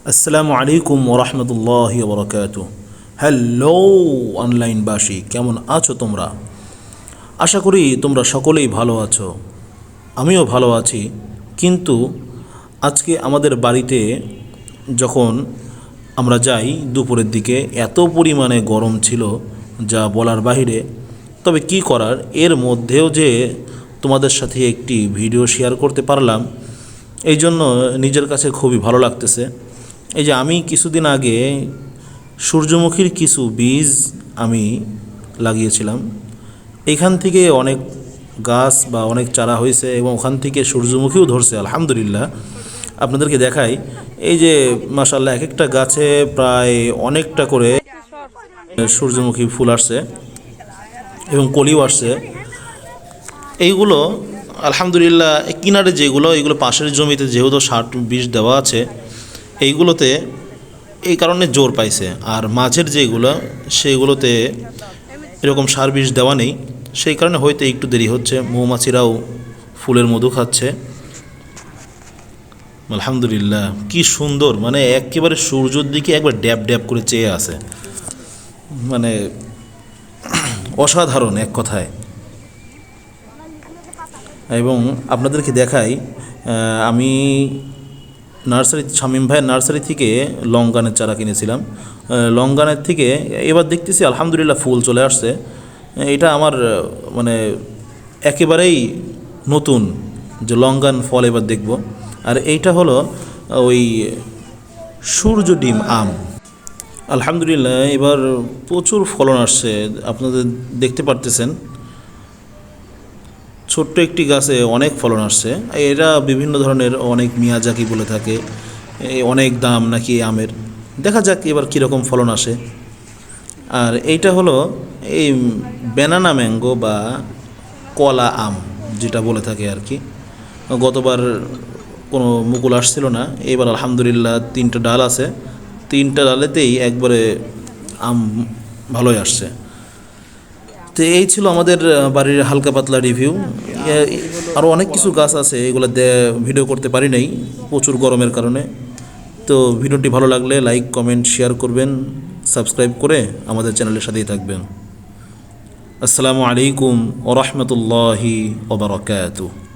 আসসালামু আলাইকুম ওরহমতুল্লাহি ওবরাকাতুহু। হ্যালো অনলাইনবাসী, কেমন আছো তোমরা? আশা করি তোমরা সকলেই ভালো আছো, আমিও ভালো আছি। কিন্তু আজকে আমাদের বাড়িতে যখন আমরা যাই দুপুরের দিকে, এত পরিমাণে গরম ছিল যা বলার বাহিরে। তবে কি করার, এর মধ্যেও যে তোমাদের সাথে একটি ভিডিও শেয়ার করতে পারলাম, এই জন্য নিজের কাছে খুবই ভালো লাগতেছে। এই যে আমি কিছুদিন আগে সূর্যমুখীর কিছু বীজ আমি লাগিয়েছিলাম, এখান থেকে অনেক গাছ বা অনেক চারা হয়েছে এবং ওখান থেকে সূর্যমুখীও ধরছে আলহামদুলিল্লাহ। আপনাদেরকে দেখাই, এই যে মাশাআল্লাহ এক একটা গাছে প্রায় অনেকটা করে সূর্যমুখী ফুল আসছে এবং কলিও আসছে। এইগুলো আলহামদুলিল্লাহ কিনারে যেগুলো, এইগুলো পাশের জমিতে যেহেতু সার বিষ দেওয়া আছে, এইগুলোতে এই কারণে জোর পাইছে। আর মাঝের যেগুলো, সেইগুলোতে এরকম সার বিষ দেওয়া নেই, সেই কারণে হয়তো একটু দেরি হচ্ছে। মৌমাছিরাও ফুলের মধু খাচ্ছে আলহামদুলিল্লাহ। কি সুন্দর, মানে একেবারে সূর্যের দিকে একবার ড্যাব ড্যাব করে চেয়ে আছে, মানে অসাধারণ এক কথায়। এবং আপনাদেরকে দেখাই, আমি নার্সারি, শামীম ভাইয়ের নার্সারি থেকে লং গানের চারা কিনেছিলাম। লং গানের থেকে এবার দেখতেছি আলহামদুলিল্লাহ ফুল চলে আসছে। এটা আমার মানে একেবারেই নতুন যে লং গান ফল এবার দেখব। আর এইটা হলো ওই সূর্য ডিম আম। আলহামদুলিল্লাহ এবার প্রচুর ফলন আসছে, আপনাদের দেখতে পারতেছেন। ছোট্ট একটি গাছে অনেক ফলন আসছে। এরা বিভিন্ন ধরনের, অনেক মিয়াজাকি বলে থাকে, অনেক দাম নাকি আমের। দেখা যাক এবার কীরকম ফলন আসে। আর এইটা হলো এই ব্যানানা ম্যাঙ্গো বা কলা আম যেটা বলে থাকে আর কি। গতবার কোনো মুকুল আসছিল না, এবার আলহামদুলিল্লাহ 3টা ডাল আছে, 3টা ডালেতেই একবারে আম ভালোই আসছে। তো এই ছিল আমাদের বাড়ির হালকা পাতলা রিভিউ। আরও অনেক কিছু গাছ আছে, এগুলো ভিডিও করতে পারি নাই প্রচুর গরমের কারণে। তো ভিডিওটি ভালো লাগলে লাইক, কমেন্ট, শেয়ার করবেন, সাবস্ক্রাইব করে আমাদের চ্যানেলের সাথেই থাকবেন। আসসালামু আলাইকুম ওয়া রাহমাতুল্লাহি ওয়া বারাকাতুহু।